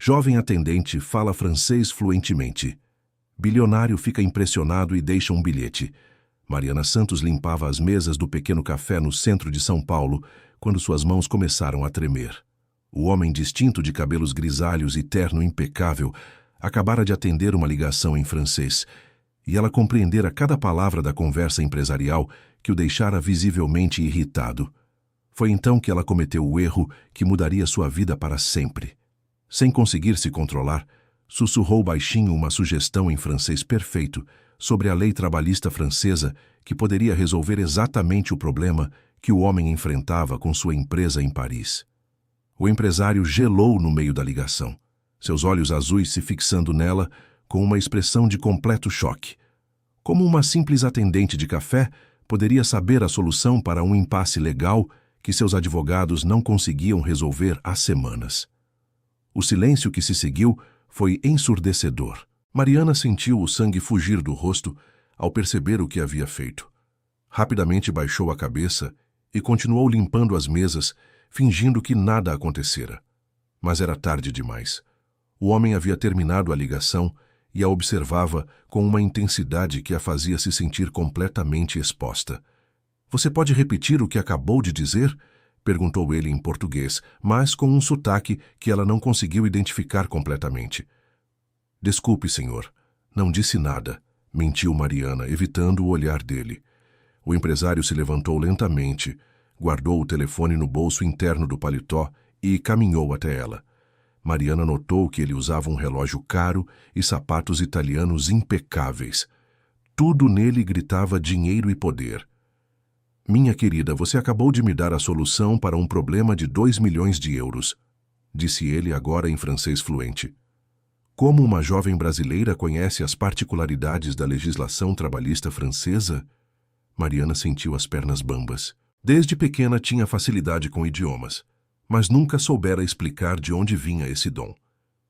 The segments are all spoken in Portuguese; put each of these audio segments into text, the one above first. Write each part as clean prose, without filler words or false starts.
Jovem atendente fala francês fluentemente. Bilionário fica impressionado e deixa um bilhete. Mariana Santos limpava as mesas do pequeno café no centro de São Paulo quando suas mãos começaram a tremer. O homem distinto de cabelos grisalhos e terno impecável acabara de atender uma ligação em francês, e ela compreendera cada palavra da conversa empresarial que o deixara visivelmente irritado. Foi então que ela cometeu o erro que mudaria sua vida para sempre. Sem conseguir se controlar, sussurrou baixinho uma sugestão em francês perfeito sobre a lei trabalhista francesa que poderia resolver exatamente o problema que o homem enfrentava com sua empresa em Paris. O empresário gelou no meio da ligação, seus olhos azuis se fixando nela com uma expressão de completo choque. Como uma simples atendente de café poderia saber a solução para um impasse legal que seus advogados não conseguiam resolver há semanas? O silêncio que se seguiu foi ensurdecedor. Mariana sentiu o sangue fugir do rosto ao perceber o que havia feito. Rapidamente baixou a cabeça e continuou limpando as mesas, fingindo que nada acontecera. Mas era tarde demais. O homem havia terminado a ligação e a observava com uma intensidade que a fazia se sentir completamente exposta. "Você pode repetir o que acabou de dizer?" perguntou ele em português, mas com um sotaque que ela não conseguiu identificar completamente. "Desculpe, senhor. Não disse nada", mentiu Mariana, evitando o olhar dele. O empresário se levantou lentamente, guardou o telefone no bolso interno do paletó e caminhou até ela. Mariana notou que ele usava um relógio caro e sapatos italianos impecáveis. Tudo nele gritava dinheiro e poder. "Minha querida, você acabou de me dar a solução para um problema de 2 milhões de euros", disse ele agora em francês fluente. Como uma jovem brasileira conhece as particularidades da legislação trabalhista francesa? Mariana sentiu as pernas bambas. Desde pequena tinha facilidade com idiomas, mas nunca soubera explicar de onde vinha esse dom.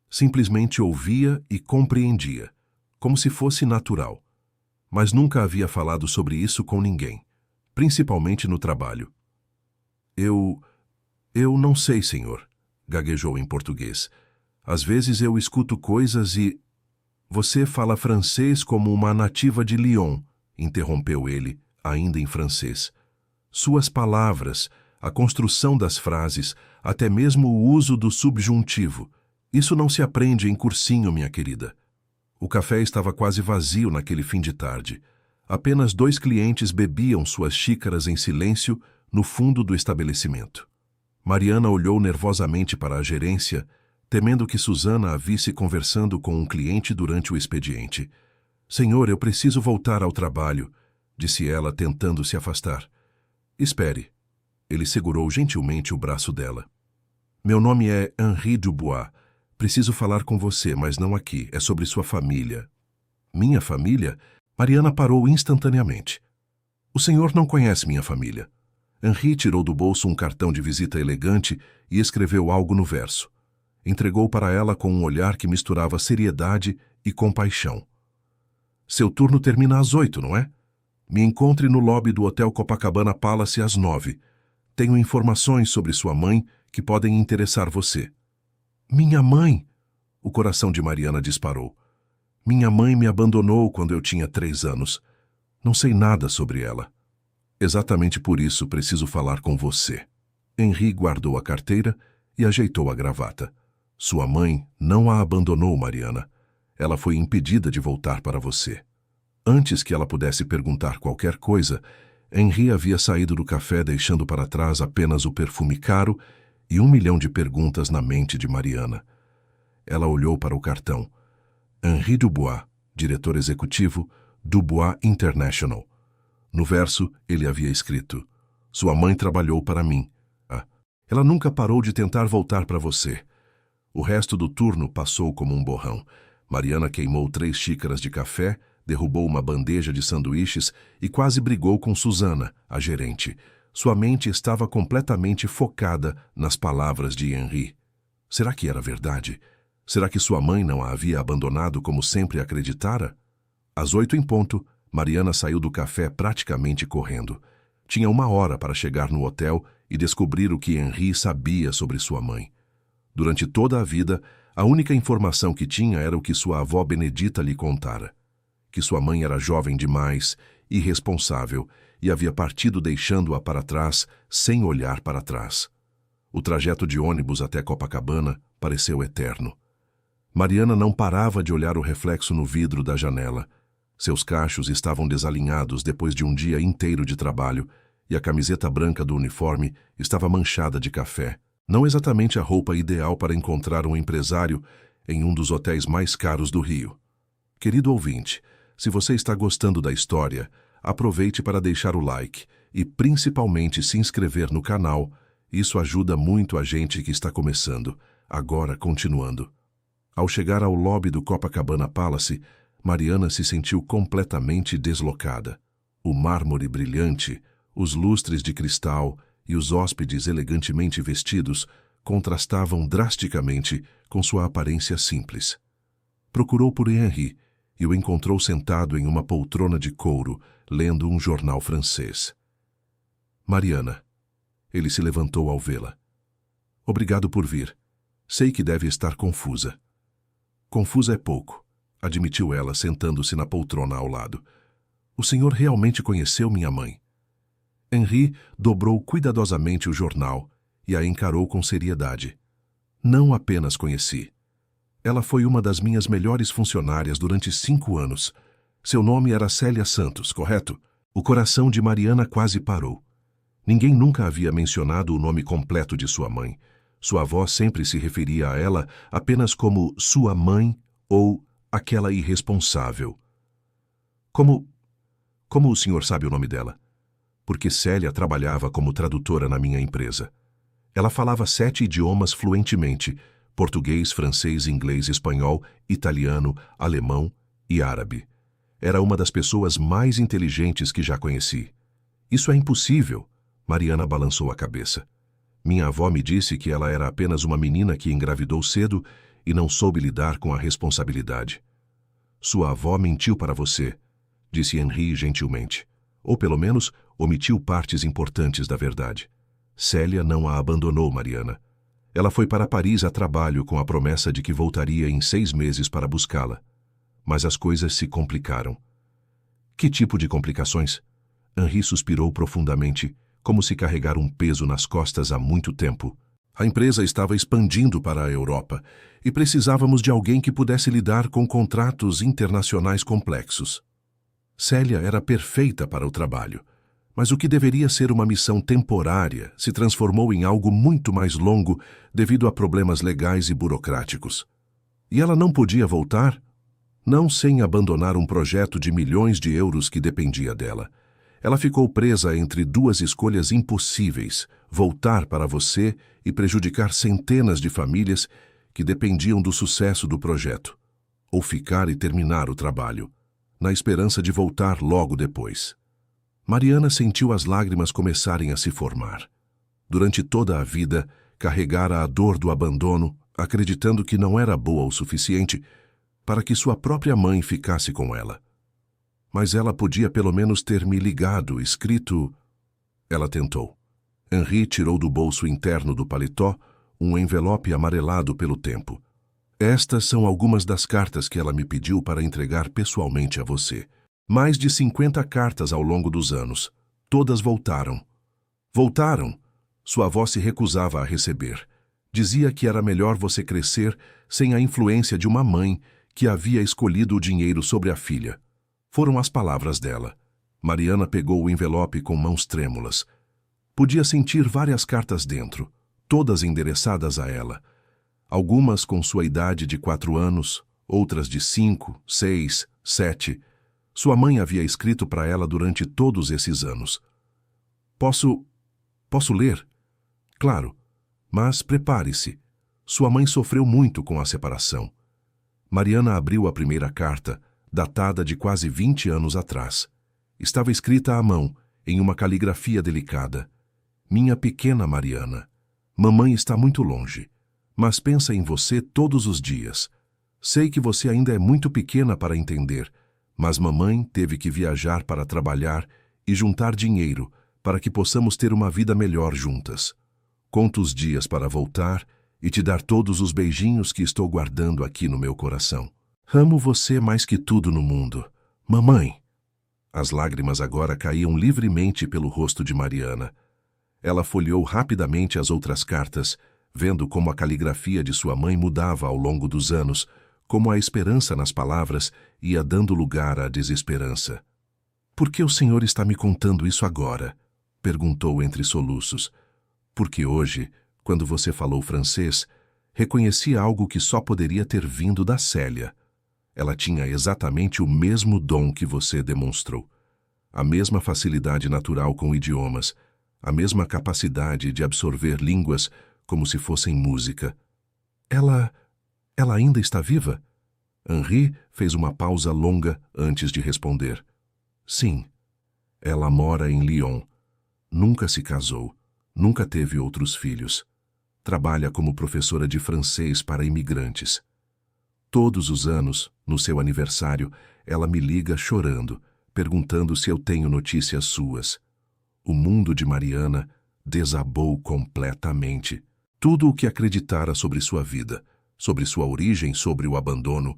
Simplesmente ouvia e compreendia, como se fosse natural. Mas nunca havia falado sobre isso com ninguém, principalmente no trabalho. Eu não sei, senhor", gaguejou em português. "Às vezes eu escuto coisas e..." "Você fala francês como uma nativa de Lyon", interrompeu ele, ainda em francês. "Suas palavras, a construção das frases, até mesmo o uso do subjuntivo. Isso não se aprende em cursinho, minha querida." O café estava quase vazio naquele fim de tarde. Apenas 2 clientes bebiam suas xícaras em silêncio no fundo do estabelecimento. Mariana olhou nervosamente para a gerência, temendo que Susana a visse conversando com um cliente durante o expediente. "Senhor, eu preciso voltar ao trabalho", disse ela, tentando se afastar. "Espere." Ele segurou gentilmente o braço dela. "Meu nome é Henri Dubois. Preciso falar com você, mas não aqui. É sobre sua família." "Minha família?" Mariana parou instantaneamente. "O senhor não conhece minha família." Henri tirou do bolso um cartão de visita elegante e escreveu algo no verso. Entregou para ela com um olhar que misturava seriedade e compaixão. "Seu turno termina às 8, não é? Me encontre no lobby do Hotel Copacabana Palace às 9. Tenho informações sobre sua mãe que podem interessar você." "Minha mãe?" O coração de Mariana disparou. "Minha mãe me abandonou quando eu tinha 3 anos. Não sei nada sobre ela." "Exatamente por isso preciso falar com você." Henri guardou a carteira e ajeitou a gravata. "Sua mãe não a abandonou, Mariana. Ela foi impedida de voltar para você." Antes que ela pudesse perguntar qualquer coisa, Henri havia saído do café deixando para trás apenas o perfume caro e 1 milhão de perguntas na mente de Mariana. Ela olhou para o cartão. Henri Dubois, diretor executivo, Dubois International. No verso, ele havia escrito: "Sua mãe trabalhou para mim. Ela nunca parou de tentar voltar para você." O resto do turno passou como um borrão. Mariana queimou 3 xícaras de café, derrubou uma bandeja de sanduíches e quase brigou com Susana, a gerente. Sua mente estava completamente focada nas palavras de Henri. Será que era verdade? Será que sua mãe não a havia abandonado como sempre acreditara? Às 8 em ponto, Mariana saiu do café praticamente correndo. Tinha 1 hora para chegar no hotel e descobrir o que Henri sabia sobre sua mãe. Durante toda a vida, A única informação que tinha era o que sua avó Benedita lhe contara, que sua mãe era jovem demais, irresponsável, e havia partido deixando-a para trás, sem olhar para trás. O trajeto de ônibus até Copacabana pareceu eterno. Mariana não parava de olhar o reflexo no vidro da janela. Seus cachos estavam desalinhados depois de um dia inteiro de trabalho, e a camiseta branca do uniforme estava manchada de café. Não exatamente a roupa ideal para encontrar um empresário em um dos hotéis mais caros do Rio. Querido ouvinte, se você está gostando da história, aproveite para deixar o like e principalmente se inscrever no canal. Isso ajuda muito a gente que está começando. Agora, continuando. Ao chegar ao lobby do Copacabana Palace, Mariana se sentiu completamente deslocada. O mármore brilhante, os lustres de cristal e os hóspedes elegantemente vestidos contrastavam drasticamente com sua aparência simples. Procurou por Henri e o encontrou sentado em uma poltrona de couro, lendo um jornal francês. Mariana. Ele se levantou ao vê-la. Obrigado por vir. Sei que deve estar confusa. Confusa é pouco, admitiu ela, sentando-se na poltrona ao lado. O senhor realmente conheceu minha mãe? Henri dobrou cuidadosamente o jornal e a encarou com seriedade. Não apenas conheci. Ela foi uma das minhas melhores funcionárias durante 5 anos. Seu nome era Célia Santos, correto? O coração de Mariana quase parou. Ninguém nunca havia mencionado o nome completo de sua mãe. Sua avó sempre se referia a ela apenas como sua mãe ou aquela irresponsável. Como o senhor sabe o nome dela? Porque Célia trabalhava como tradutora na minha empresa. Ela falava 7 idiomas fluentemente: português, francês, inglês, espanhol, italiano, alemão e árabe. Era uma das pessoas mais inteligentes que já conheci. Isso é impossível, Mariana balançou a cabeça. Minha avó me disse que ela era apenas uma menina que engravidou cedo e não soube lidar com a responsabilidade. Sua avó mentiu para você, disse Henri gentilmente. Ou pelo menos omitiu partes importantes da verdade. Célia não a abandonou, Mariana. Ela foi para Paris a trabalho com a promessa de que voltaria em 6 meses para buscá-la. Mas as coisas se complicaram. Que tipo de complicações? Henri suspirou profundamente, como se carregar um peso nas costas há muito tempo. A empresa estava expandindo para a Europa e precisávamos de alguém que pudesse lidar com contratos internacionais complexos. Célia era perfeita para o trabalho, mas o que deveria ser uma missão temporária se transformou em algo muito mais longo devido a problemas legais e burocráticos. E ela não podia voltar? Não sem abandonar um projeto de milhões de euros que dependia dela. Ela ficou presa entre 2 escolhas impossíveis: voltar para você e prejudicar centenas de famílias que dependiam do sucesso do projeto, ou ficar e terminar o trabalho, na esperança de voltar logo depois. Mariana sentiu as lágrimas começarem a se formar. Durante toda a vida, carregara a dor do abandono, acreditando que não era boa o suficiente para que sua própria mãe ficasse com ela. Mas ela podia pelo menos ter me ligado, escrito... Ela tentou. Henri tirou do bolso interno do paletó um envelope amarelado pelo tempo. Estas são algumas das cartas que ela me pediu para entregar pessoalmente a você. Mais de 50 cartas ao longo dos anos. Todas voltaram. Voltaram! Sua avó se recusava a receber. Dizia que era melhor você crescer sem a influência de uma mãe que havia escolhido o dinheiro sobre a filha. Foram as palavras dela. Mariana pegou o envelope com mãos trêmulas. Podia sentir várias cartas dentro, todas endereçadas a ela. Algumas com sua idade de 4 anos, outras de 5, 6, 7. Sua mãe havia escrito para ela durante todos esses anos. Posso ler? Claro, mas prepare-se. Sua mãe sofreu muito com a separação. Mariana abriu a primeira carta, datada de quase 20 anos atrás. Estava escrita à mão, em uma caligrafia delicada. Minha pequena Mariana, mamãe está muito longe, mas pensa em você todos os dias. Sei que você ainda é muito pequena para entender, mas mamãe teve que viajar para trabalhar e juntar dinheiro para que possamos ter uma vida melhor juntas. Conto os dias para voltar e te dar todos os beijinhos que estou guardando aqui no meu coração. Amo você mais que tudo no mundo. Mamãe! As lágrimas agora caíam livremente pelo rosto de Mariana. Ela folheou rapidamente as outras cartas, vendo como a caligrafia de sua mãe mudava ao longo dos anos, como a esperança nas palavras ia dando lugar à desesperança. "Por que o senhor está me contando isso agora?" perguntou entre soluços. "Porque hoje, quando você falou francês, reconheci algo que só poderia ter vindo da Célia. Ela tinha exatamente o mesmo dom que você demonstrou. A mesma facilidade natural com idiomas, a mesma capacidade de absorver línguas como se fossem música. Ela ainda está viva?" Henri fez uma pausa longa antes de responder. "Sim. Ela mora em Lyon. Nunca se casou. Nunca teve outros filhos. Trabalha como professora de francês para imigrantes. Todos os anos, no seu aniversário, ela me liga chorando, perguntando se eu tenho notícias suas. O mundo de Mariana desabou completamente. Tudo o que acreditara sobre sua vida, sobre sua origem, sobre o abandono,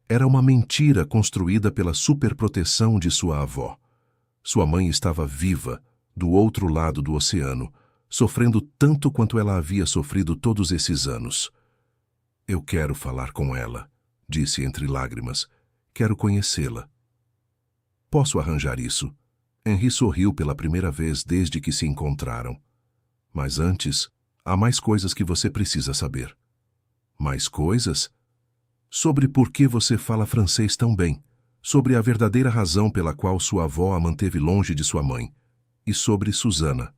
era uma mentira construída pela superproteção de sua avó. Sua mãe estava viva, do outro lado do oceano, sofrendo tanto quanto ela havia sofrido todos esses anos. "Eu quero falar com ela", disse entre lágrimas. "Quero conhecê-la." "Posso arranjar isso?" Henri sorriu pela primeira vez desde que se encontraram. "Mas antes, há mais coisas que você precisa saber." "Mais coisas?" "Sobre por que você fala francês tão bem, sobre a verdadeira razão pela qual sua avó a manteve longe de sua mãe, e sobre Susana."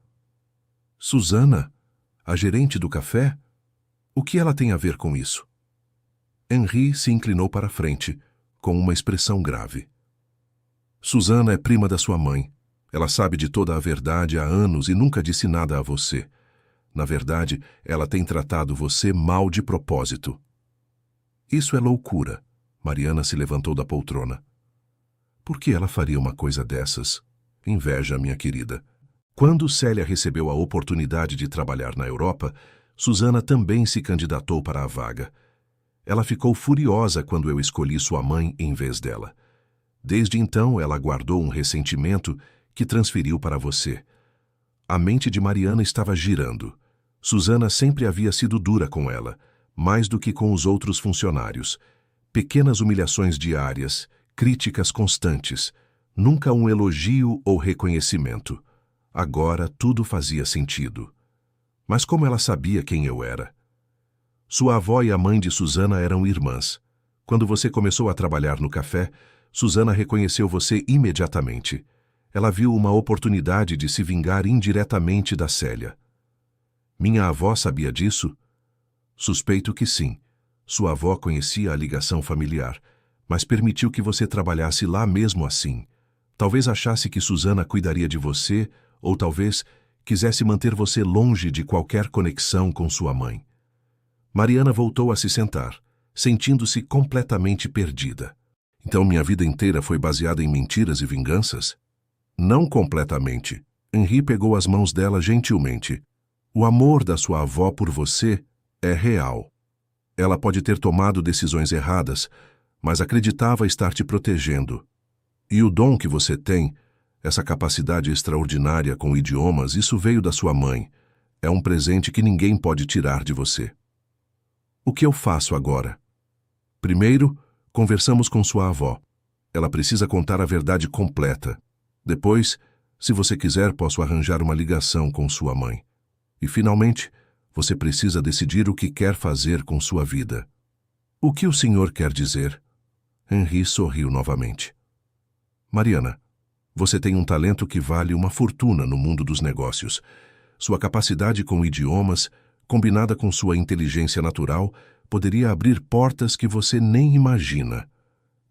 "Susana? A gerente do café? O que ela tem a ver com isso?" Henri se inclinou para a frente, com uma expressão grave. "Susana é prima da sua mãe. Ela sabe de toda a verdade há anos e nunca disse nada a você. Na verdade, ela tem tratado você mal de propósito." "Isso é loucura." Mariana se levantou da poltrona. "Por que ela faria uma coisa dessas? Inveja, minha querida." Quando Célia recebeu a oportunidade de trabalhar na Europa, Susana também se candidatou para a vaga. Ela ficou furiosa quando eu escolhi sua mãe em vez dela. Desde então, ela guardou um ressentimento que transferiu para você. A mente de Mariana estava girando. Susana sempre havia sido dura com ela, mais do que com os outros funcionários. Pequenas humilhações diárias, críticas constantes, nunca um elogio ou reconhecimento. Agora tudo fazia sentido. Mas como ela sabia quem eu era? Sua avó e a mãe de Susana eram irmãs. Quando você começou a trabalhar no café, Susana reconheceu você imediatamente. Ela viu uma oportunidade de se vingar indiretamente da Célia. Minha avó sabia disso? Suspeito que sim. Sua avó conhecia a ligação familiar, mas permitiu que você trabalhasse lá mesmo assim. Talvez achasse que Susana cuidaria de você, ou talvez quisesse manter você longe de qualquer conexão com sua mãe. Mariana voltou a se sentar, sentindo-se completamente perdida. Então minha vida inteira foi baseada em mentiras e vinganças? Não completamente. Henri pegou as mãos dela gentilmente. O amor da sua avó por você é real. Ela pode ter tomado decisões erradas, mas acreditava estar te protegendo. E o dom que você tem, essa capacidade extraordinária com idiomas, isso veio da sua mãe. É um presente que ninguém pode tirar de você. O que eu faço agora? Primeiro, conversamos com sua avó. Ela precisa contar a verdade completa. Depois, se você quiser, posso arranjar uma ligação com sua mãe. E, finalmente, você precisa decidir o que quer fazer com sua vida. O que o senhor quer dizer? Henri sorriu novamente. Mariana, você tem um talento que vale uma fortuna no mundo dos negócios. Sua capacidade com idiomas, combinada com sua inteligência natural, poderia abrir portas que você nem imagina.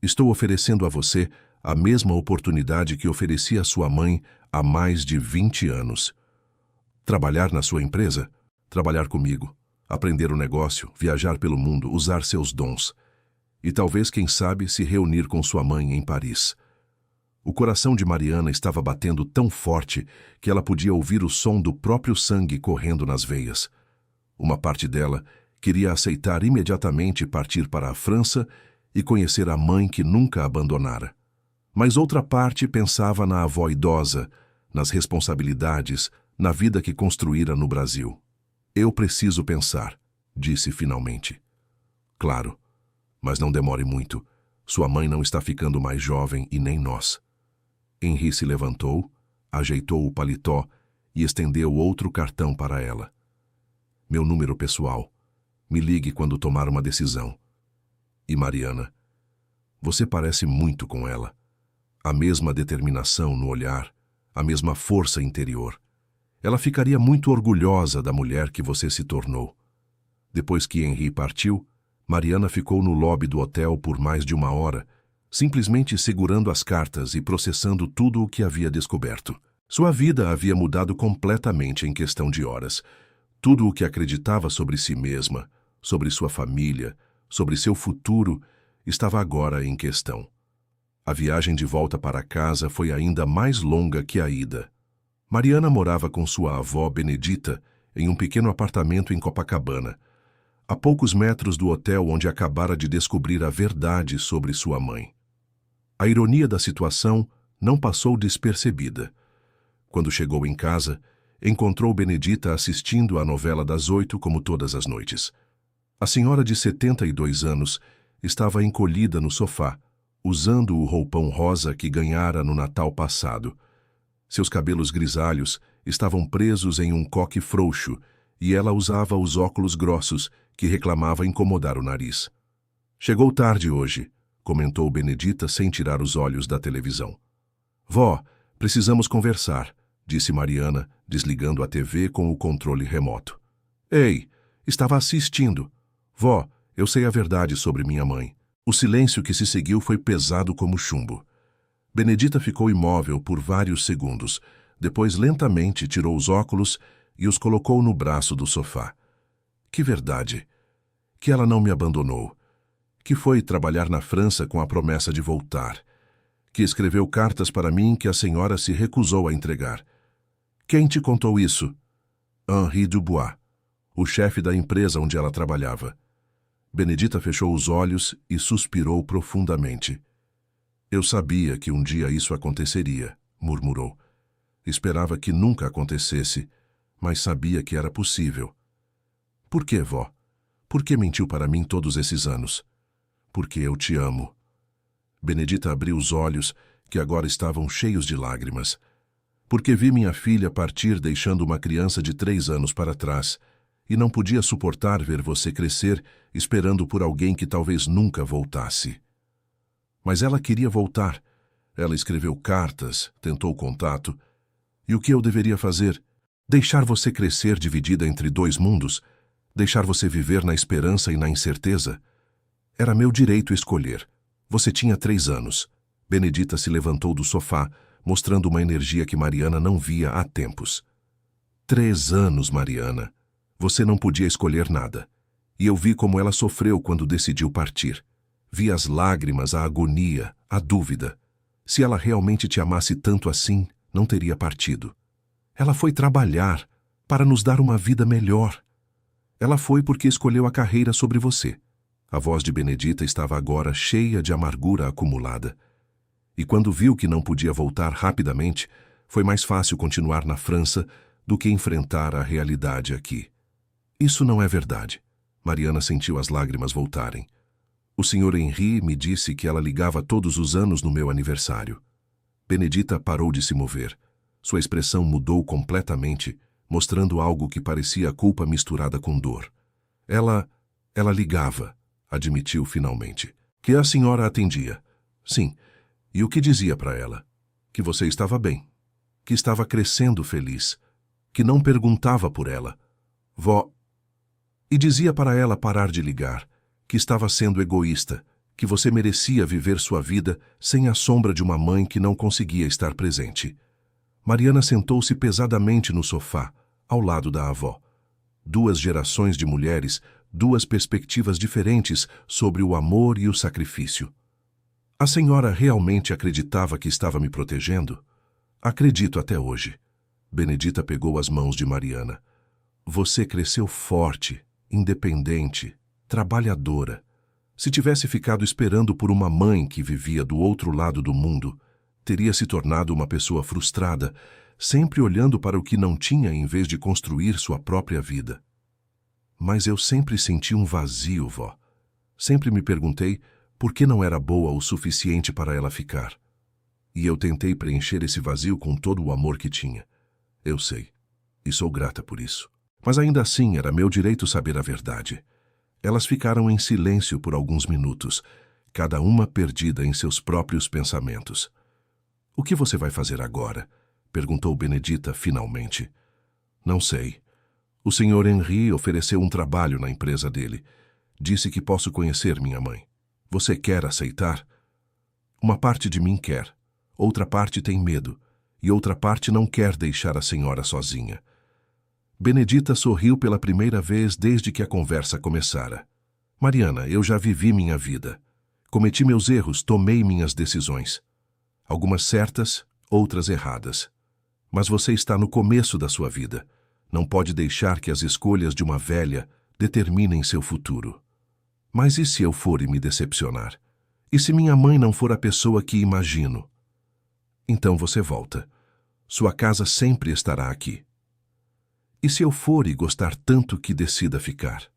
Estou oferecendo a você a mesma oportunidade que ofereci à sua mãe há mais de 20 anos. Trabalhar na sua empresa, trabalhar comigo, aprender o negócio, viajar pelo mundo, usar seus dons. E talvez, quem sabe, se reunir com sua mãe em Paris. O coração de Mariana estava batendo tão forte que ela podia ouvir o som do próprio sangue correndo nas veias. Uma parte dela Queria aceitar imediatamente partir para a França e conhecer a mãe que nunca a abandonara. Mas outra parte pensava na avó idosa, nas responsabilidades, na vida que construíra no Brasil. Eu preciso pensar, disse finalmente. Claro, mas não demore muito. Sua mãe não está ficando mais jovem e nem nós. Henri se levantou, ajeitou o paletó e estendeu outro cartão para ela. Meu número pessoal. Me ligue quando tomar uma decisão. E Mariana, você parece muito com ela. A mesma determinação no olhar, a mesma força interior. Ela ficaria muito orgulhosa da mulher que você se tornou. Depois que Henri partiu, Mariana ficou no lobby do hotel por mais de 1 hora, simplesmente segurando as cartas e processando tudo o que havia descoberto. Sua vida havia mudado completamente em questão de horas. Tudo o que acreditava sobre si mesma, sobre sua família, sobre seu futuro, estava agora em questão. A viagem de volta para casa foi ainda mais longa que a ida. Mariana morava com sua avó Benedita em um pequeno apartamento em Copacabana, a poucos metros do hotel onde acabara de descobrir a verdade sobre sua mãe. A ironia da situação não passou despercebida. Quando chegou em casa, encontrou Benedita assistindo à novela das 8 como todas as noites. A senhora de 72 anos estava encolhida no sofá, usando o roupão rosa que ganhara no Natal passado. Seus cabelos grisalhos estavam presos em um coque frouxo e ela usava os óculos grossos que reclamava incomodar o nariz. Chegou tarde hoje, comentou Benedita sem tirar os olhos da televisão. Vó, precisamos conversar, disse Mariana, desligando a TV com o controle remoto. Ei, estava assistindo. Vó, eu sei a verdade sobre minha mãe. O silêncio que se seguiu foi pesado como chumbo. Benedita ficou imóvel por vários segundos, depois lentamente tirou os óculos e os colocou no braço do sofá. Que verdade! Que ela não me abandonou. Que foi trabalhar na França com a promessa de voltar. Que escreveu cartas para mim que a senhora se recusou a entregar. Quem te contou isso? Henri Dubois, o chefe da empresa onde ela trabalhava. Benedita fechou os olhos e suspirou profundamente. Eu sabia que um dia isso aconteceria, murmurou. Esperava que nunca acontecesse, mas sabia que era possível. Por que, vó? Por que mentiu para mim todos esses anos? Porque eu te amo. Benedita abriu os olhos, que agora estavam cheios de lágrimas. Porque vi minha filha partir deixando uma criança de 3 anos para trás, e não podia suportar ver você crescer esperando por alguém que talvez nunca voltasse. Mas ela queria voltar. Ela escreveu cartas, tentou contato. E o que eu deveria fazer? Deixar você crescer dividida entre 2 mundos? Deixar você viver na esperança e na incerteza? Era meu direito escolher. Você tinha 3 anos. Benedita se levantou do sofá, mostrando uma energia que Mariana não via há tempos. 3 anos, Mariana. Você não podia escolher nada. E eu vi como ela sofreu quando decidiu partir. Vi as lágrimas, a agonia, a dúvida. Se ela realmente te amasse tanto assim, não teria partido. Ela foi trabalhar para nos dar uma vida melhor. Ela foi porque escolheu a carreira sobre você. A voz de Benedita estava agora cheia de amargura acumulada. E quando viu que não podia voltar rapidamente, foi mais fácil continuar na França do que enfrentar a realidade aqui. Isso não é verdade. Mariana sentiu as lágrimas voltarem. O Sr. Henri me disse que ela ligava todos os anos no meu aniversário. Benedita parou de se mover. Sua expressão mudou completamente, mostrando algo que parecia culpa misturada com dor. Ela ligava, admitiu finalmente. Que a senhora atendia. Sim. E o que dizia para ela? Que você estava bem. Que estava crescendo feliz. Que não perguntava por ela. Vó. E dizia para ela parar de ligar. Que estava sendo egoísta. Que você merecia viver sua vida sem a sombra de uma mãe que não conseguia estar presente. Mariana sentou-se pesadamente no sofá, ao lado da avó. 2 gerações de mulheres, 2 perspectivas diferentes sobre o amor e o sacrifício. A senhora realmente acreditava que estava me protegendo? Acredito até hoje. Benedita pegou as mãos de Mariana. Você cresceu forte, independente, trabalhadora. Se tivesse ficado esperando por uma mãe que vivia do outro lado do mundo, teria se tornado uma pessoa frustrada, sempre olhando para o que não tinha em vez de construir sua própria vida. Mas eu sempre senti um vazio, vó. Sempre me perguntei por que não era boa o suficiente para ela ficar. E eu tentei preencher esse vazio com todo o amor que tinha. Eu sei, e sou grata por isso. Mas ainda assim era meu direito saber a verdade. Elas ficaram em silêncio por alguns minutos, cada uma perdida em seus próprios pensamentos. "O que você vai fazer agora?" perguntou Benedita finalmente. "Não sei. O Sr. Henri ofereceu um trabalho na empresa dele. Disse que posso conhecer minha mãe. Você quer aceitar?" "Uma parte de mim quer. Outra parte tem medo. E outra parte não quer deixar a senhora sozinha." Benedita sorriu pela primeira vez desde que a conversa começara. "Mariana, eu já vivi minha vida. Cometi meus erros, tomei minhas decisões. Algumas certas, outras erradas. Mas você está no começo da sua vida. Não pode deixar que as escolhas de uma velha determinem seu futuro. Mas e se eu for e me decepcionar? E se minha mãe não for a pessoa que imagino? Então você volta. Sua casa sempre estará aqui. E se eu for e gostar tanto que decida ficar?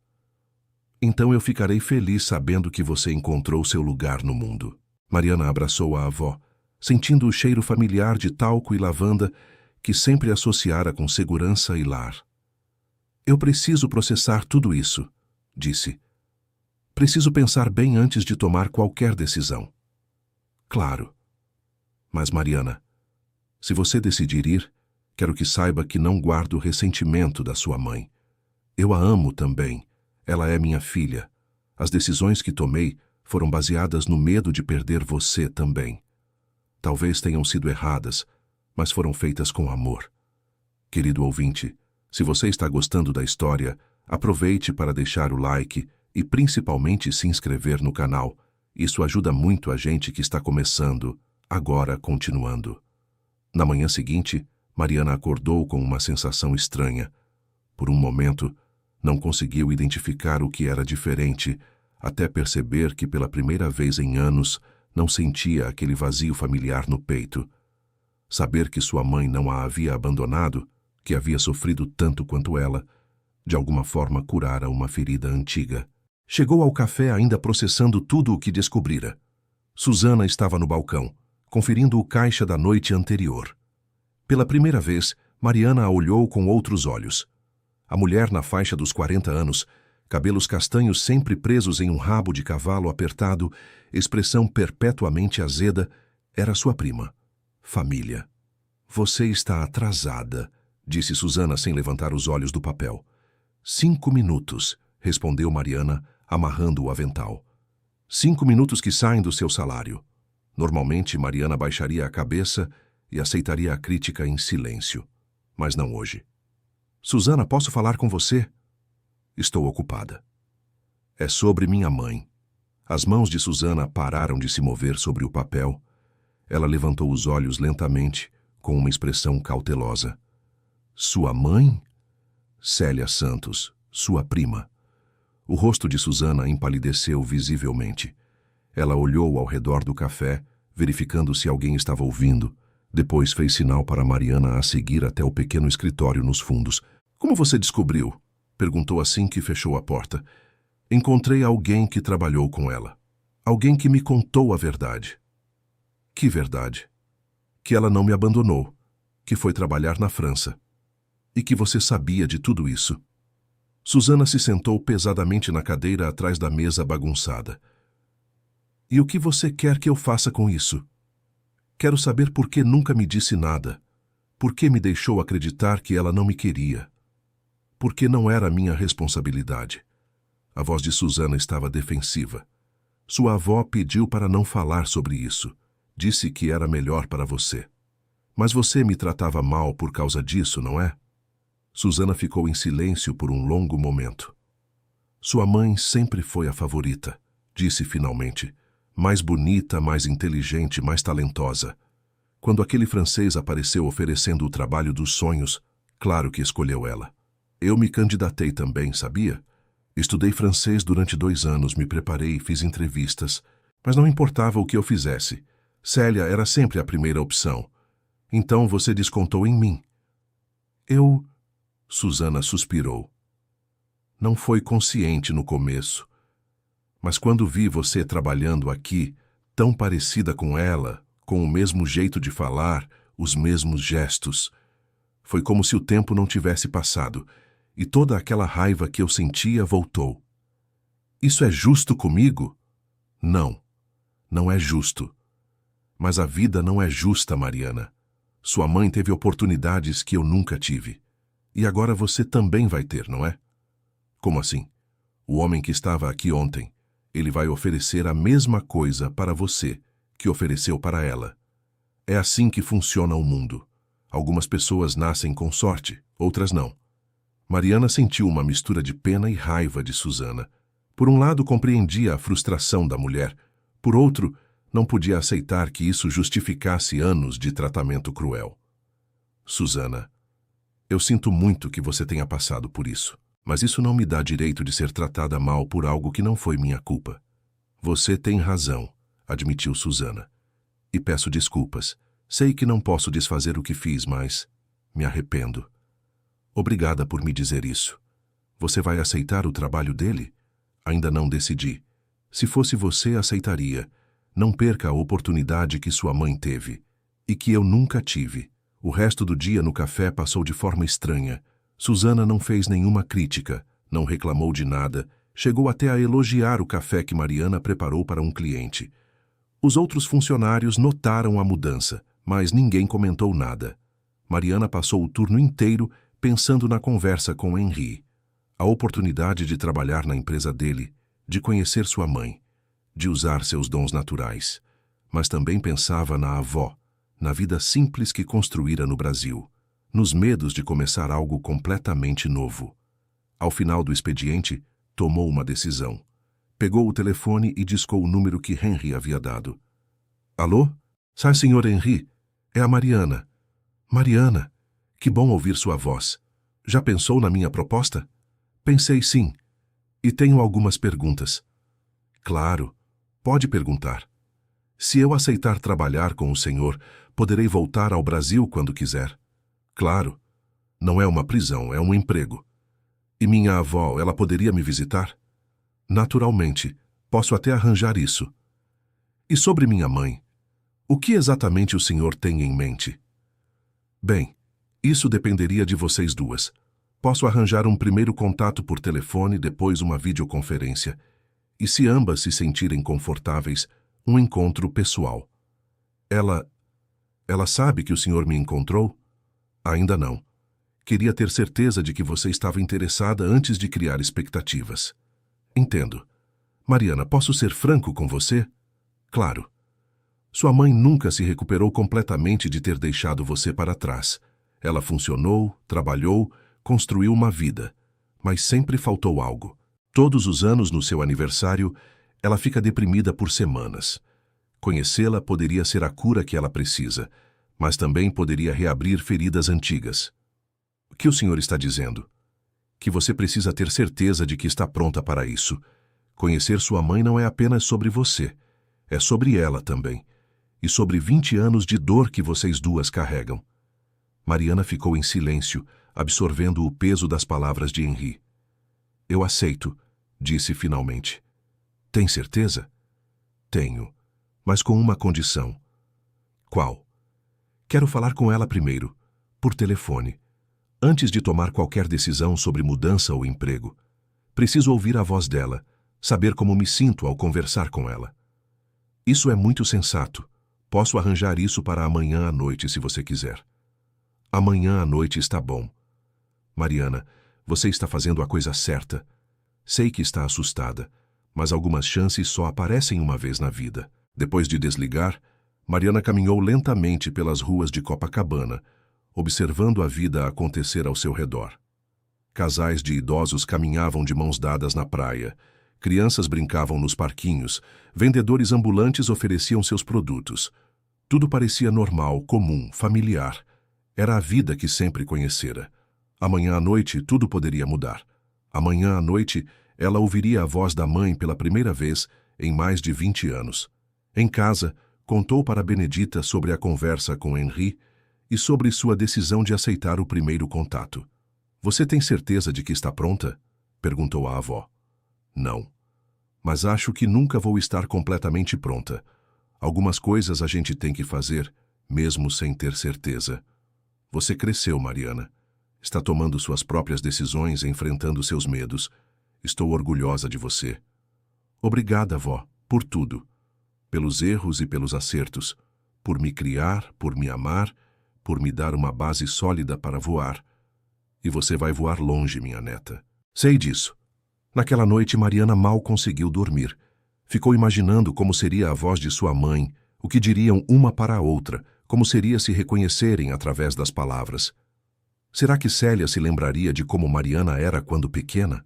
Então eu ficarei feliz sabendo que você encontrou seu lugar no mundo." Mariana abraçou a avó, sentindo o cheiro familiar de talco e lavanda que sempre associara com segurança e lar. "Eu preciso processar tudo isso", disse. "Preciso pensar bem antes de tomar qualquer decisão." "Claro. Mas, Mariana, se você decidir ir, quero que saiba que não guardo ressentimento da sua mãe. Eu a amo também. Ela é minha filha. As decisões que tomei foram baseadas no medo de perder você também. Talvez tenham sido erradas, mas foram feitas com amor. Querido ouvinte, se você está gostando da história, aproveite para deixar o like e principalmente se inscrever no canal. Isso ajuda muito a gente que está começando, agora continuando. Na manhã seguinte, Mariana acordou com uma sensação estranha. Por um momento, não conseguiu identificar o que era diferente, até perceber que pela primeira vez em anos não sentia aquele vazio familiar no peito. Saber que sua mãe não a havia abandonado, que havia sofrido tanto quanto ela, de alguma forma curara uma ferida antiga. Chegou ao café ainda processando tudo o que descobrira. Susana estava no balcão, conferindo o caixa da noite anterior. Pela primeira vez, Mariana a olhou com outros olhos. A mulher na faixa dos 40 anos, cabelos castanhos sempre presos em um rabo de cavalo apertado, expressão perpetuamente azeda, era sua prima. Família. "Você está atrasada", disse Susana sem levantar os olhos do papel. 5 minutos, respondeu Mariana, amarrando o avental. 5 minutos que saem do seu salário. Normalmente, Mariana baixaria a cabeça e aceitaria a crítica em silêncio. Mas não hoje. "Susana, posso falar com você?" "Estou ocupada." "É sobre minha mãe." As mãos de Susana pararam de se mover sobre o papel. Ela levantou os olhos lentamente, com uma expressão cautelosa. "Sua mãe?" "Célia Santos, sua prima." O rosto de Susana empalideceu visivelmente. Ela olhou ao redor do café, verificando se alguém estava ouvindo. Depois fez sinal para Mariana a seguir até o pequeno escritório nos fundos. "Como você descobriu?" perguntou assim que fechou a porta. "Encontrei alguém que trabalhou com ela. Alguém que me contou a verdade." "Que verdade?" "Que ela não me abandonou, que foi trabalhar na França. E que você sabia de tudo isso." Susana se sentou pesadamente na cadeira atrás da mesa bagunçada. "E o que você quer que eu faça com isso? Quero saber por que nunca me disse nada. Por que me deixou acreditar que ela não me queria? Por que não era minha responsabilidade?" A voz de Susana estava defensiva. "Sua avó pediu para não falar sobre isso. Disse que era melhor para você. Mas você me tratava mal por causa disso, não é?" Susana ficou em silêncio por um longo momento. "Sua mãe sempre foi a favorita", disse finalmente. "Mais bonita, mais inteligente, mais talentosa. Quando aquele francês apareceu oferecendo o trabalho dos sonhos, claro que escolheu ela. Eu me candidatei também, sabia? Estudei francês durante 2 anos, me preparei, fiz entrevistas, mas não importava o que eu fizesse. Célia era sempre a primeira opção. Então você descontou em mim. Eu... Susana suspirou. Não foi consciente no começo. Mas quando vi você trabalhando aqui, tão parecida com ela, com o mesmo jeito de falar, os mesmos gestos, foi como se o tempo não tivesse passado, e toda aquela raiva que eu sentia voltou. Isso é justo comigo? Não, não é justo. Mas a vida não é justa, Mariana. Sua mãe teve oportunidades que eu nunca tive. E agora você também vai ter, não é? Como assim? O homem que estava aqui ontem, ele vai oferecer a mesma coisa para você que ofereceu para ela. É assim que funciona o mundo. Algumas pessoas nascem com sorte, outras não. Mariana sentiu uma mistura de pena e raiva de Susana. Por um lado, compreendia a frustração da mulher. Por outro, não podia aceitar que isso justificasse anos de tratamento cruel. Susana, eu sinto muito que você tenha passado por isso, mas isso não me dá direito de ser tratada mal por algo que não foi minha culpa. Você tem razão, admitiu Susana. E peço desculpas. Sei que não posso desfazer o que fiz, mas me arrependo. Obrigada por me dizer isso. Você vai aceitar o trabalho dele? Ainda não decidi. Se fosse você, aceitaria. Não perca a oportunidade que sua mãe teve e que eu nunca tive. O resto do dia no café passou de forma estranha. Susana não fez nenhuma crítica, não reclamou de nada, chegou até a elogiar o café que Mariana preparou para um cliente. Os outros funcionários notaram a mudança, mas ninguém comentou nada. Mariana passou o turno inteiro pensando na conversa com Henri. A oportunidade de trabalhar na empresa dele, de conhecer sua mãe, de usar seus dons naturais. Mas também pensava na avó, na vida simples que construíra no Brasil, nos medos de começar algo completamente novo. Ao final do expediente, tomou uma decisão. Pegou o telefone e discou o número que Henri havia dado. Alô? Sai, senhor Henri. É a Mariana. Mariana, que bom ouvir sua voz. Já pensou na minha proposta? Pensei sim. E tenho algumas perguntas. Claro, pode perguntar. Se eu aceitar trabalhar com o senhor, poderei voltar ao Brasil quando quiser. Claro. Não é uma prisão, é um emprego. E minha avó, ela poderia me visitar? Naturalmente, posso até arranjar isso. E sobre minha mãe? O que exatamente o senhor tem em mente? Bem, isso dependeria de vocês duas. Posso arranjar um primeiro contato por telefone, depois uma videoconferência. E se ambas se sentirem confortáveis, um encontro pessoal. Ela sabe que o senhor me encontrou? Ainda não. Queria ter certeza de que você estava interessada antes de criar expectativas. Entendo. Mariana, posso ser franco com você? Claro. Sua mãe nunca se recuperou completamente de ter deixado você para trás. Ela funcionou, trabalhou, construiu uma vida, mas sempre faltou algo. Todos os anos, no seu aniversário, ela fica deprimida por semanas. Conhecê-la poderia ser a cura que ela precisa, mas também poderia reabrir feridas antigas. O que o senhor está dizendo? Que você precisa ter certeza de que está pronta para isso. Conhecer sua mãe não é apenas sobre você, é sobre ela também. E sobre 20 anos de dor que vocês duas carregam. Mariana ficou em silêncio, absorvendo o peso das palavras de Henri. Eu aceito, disse finalmente. Tem certeza? Tenho, mas com uma condição. Qual? Quero falar com ela primeiro, por telefone, antes de tomar qualquer decisão sobre mudança ou emprego. Preciso ouvir a voz dela, saber como me sinto ao conversar com ela. Isso é muito sensato. Posso arranjar isso para amanhã à noite, se você quiser. Amanhã à noite está bom. Mariana, você está fazendo a coisa certa. Sei que está assustada, mas algumas chances só aparecem uma vez na vida. Depois de desligar, Mariana caminhou lentamente pelas ruas de Copacabana, observando a vida acontecer ao seu redor. Casais de idosos caminhavam de mãos dadas na praia. Crianças brincavam nos parquinhos, vendedores ambulantes ofereciam seus produtos. Tudo parecia normal, comum, familiar. Era a vida que sempre conhecera. Amanhã à noite tudo poderia mudar. Amanhã à noite ela ouviria a voz da mãe pela primeira vez em mais de 20 anos. Em casa, contou para Benedita sobre a conversa com Henri e sobre sua decisão de aceitar o primeiro contato. "Você tem certeza de que está pronta?" perguntou a avó. "Não. Mas acho que nunca vou estar completamente pronta. Algumas coisas a gente tem que fazer, mesmo sem ter certeza. Você cresceu, Mariana. Está tomando suas próprias decisões, enfrentando seus medos. Estou orgulhosa de você." "Obrigada, avó, por tudo. Pelos erros e pelos acertos. Por me criar, por me amar, por me dar uma base sólida para voar. E você vai voar longe, minha neta." "Sei disso." Naquela noite, Mariana mal conseguiu dormir. Ficou imaginando como seria a voz de sua mãe, o que diriam uma para a outra, como seria se reconhecerem através das palavras. Será que Célia se lembraria de como Mariana era quando pequena?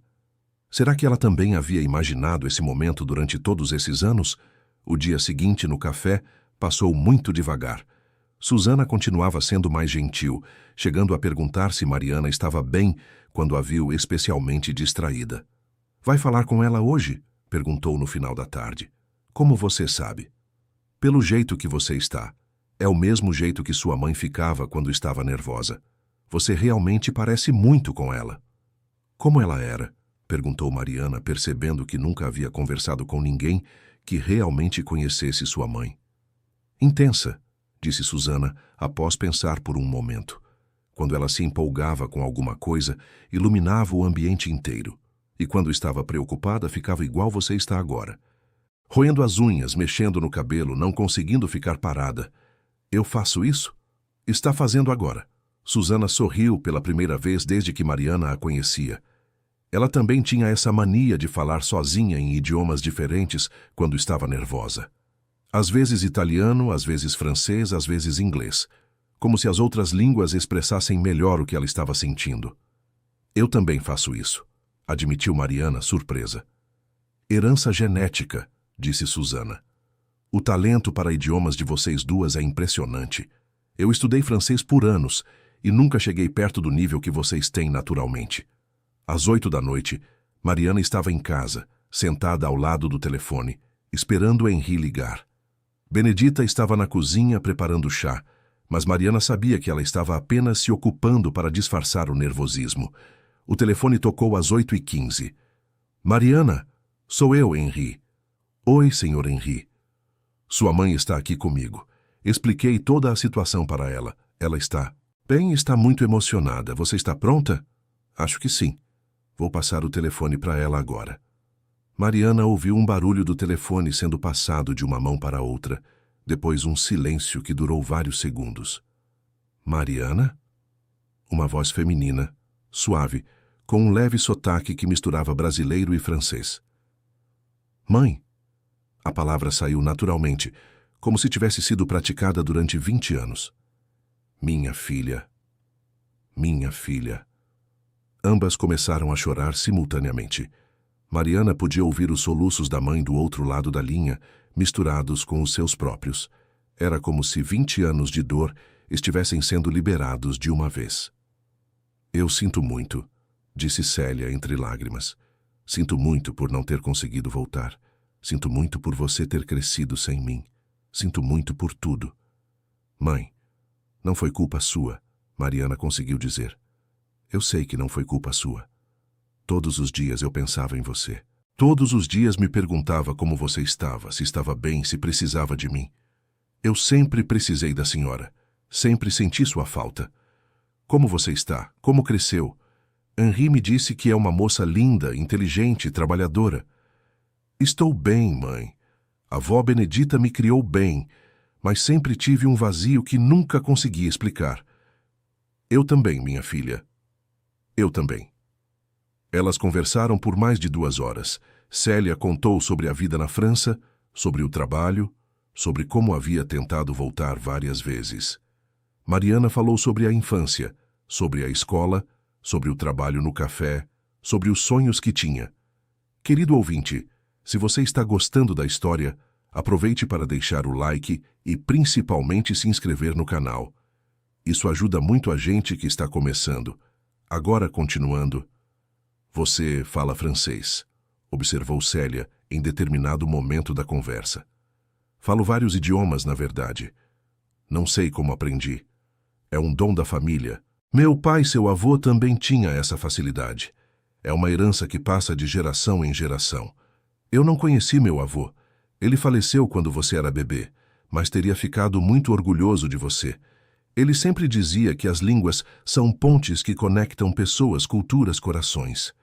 Será que ela também havia imaginado esse momento durante todos esses anos? O dia seguinte, no café, passou muito devagar. Susana continuava sendo mais gentil, chegando a perguntar se Mariana estava bem quando a viu especialmente distraída. "Vai falar com ela hoje?" perguntou no final da tarde. "Como você sabe?" "Pelo jeito que você está. É o mesmo jeito que sua mãe ficava quando estava nervosa. Você realmente parece muito com ela." "Como ela era?" perguntou Mariana, percebendo que nunca havia conversado com ninguém que realmente conhecesse sua mãe. "Intensa", disse Susana, após pensar por um momento. Quando ela se empolgava com alguma coisa, iluminava o ambiente inteiro. E quando estava preocupada, ficava igual você está agora. Roendo as unhas, mexendo no cabelo, não conseguindo ficar parada. "Eu faço isso?" "Está fazendo agora." Susana sorriu pela primeira vez desde que Mariana a conhecia. Ela também tinha essa mania de falar sozinha em idiomas diferentes quando estava nervosa. Às vezes italiano, às vezes francês, às vezes inglês. Como se as outras línguas expressassem melhor o que ela estava sentindo. "Eu também faço isso", admitiu Mariana, surpresa. "Herança genética", disse Susana. "O talento para idiomas de vocês duas é impressionante. Eu estudei francês por anos e nunca cheguei perto do nível que vocês têm naturalmente." Às 8 da noite, Mariana estava em casa, sentada ao lado do telefone, esperando Henri ligar. Benedita estava na cozinha preparando chá, mas Mariana sabia que ela estava apenas se ocupando para disfarçar o nervosismo. O telefone tocou às 8h15. "Mariana, sou eu, Henri." "Oi, senhor Henri." "Sua mãe está aqui comigo." Expliquei toda a situação para ela. Ela está bem, está muito emocionada. "Você está pronta?" "Acho que sim." "Vou passar o telefone para ela agora." Mariana ouviu um barulho do telefone sendo passado de uma mão para outra, depois um silêncio que durou vários segundos. "Mariana?" Uma voz feminina, suave, com um leve sotaque que misturava brasileiro e francês. "Mãe." A palavra saiu naturalmente, como se tivesse sido praticada durante 20 anos. "Minha filha. Minha filha." Ambas começaram a chorar simultaneamente. Mariana podia ouvir os soluços da mãe do outro lado da linha, misturados com os seus próprios. Era como se 20 anos de dor estivessem sendo liberados de uma vez. "Eu sinto muito", disse Célia entre lágrimas. "Sinto muito por não ter conseguido voltar. Sinto muito por você ter crescido sem mim. Sinto muito por tudo." "Mãe, não foi culpa sua", Mariana conseguiu dizer. "Eu sei que não foi culpa sua. Todos os dias eu pensava em você. Todos os dias me perguntava como você estava, se estava bem, se precisava de mim. Eu sempre precisei da senhora. Sempre senti sua falta. Como você está? Como cresceu? Henri me disse que é uma moça linda, inteligente, trabalhadora." "Estou bem, mãe. A avó Benedita me criou bem, mas sempre tive um vazio que nunca consegui explicar." "Eu também, minha filha. Eu também." Elas conversaram por mais de 2 horas. Célia contou sobre a vida na França, sobre o trabalho, sobre como havia tentado voltar várias vezes. Mariana falou sobre a infância, sobre a escola, sobre o trabalho no café, sobre os sonhos que tinha. Querido ouvinte, se você está gostando da história, aproveite para deixar o like e principalmente se inscrever no canal. Isso ajuda muito a gente que está começando. Agora, continuando. Você fala francês. observou Célia em determinado momento da conversa. Falo vários idiomas, na verdade. Não sei como aprendi. É um dom da família. Meu pai e seu avô também tinham essa facilidade. É uma herança que passa de geração em geração. Eu não conheci meu avô. Ele faleceu quando você era bebê, mas teria ficado muito orgulhoso de você. Ele sempre dizia que as línguas são pontes que conectam pessoas, culturas, corações.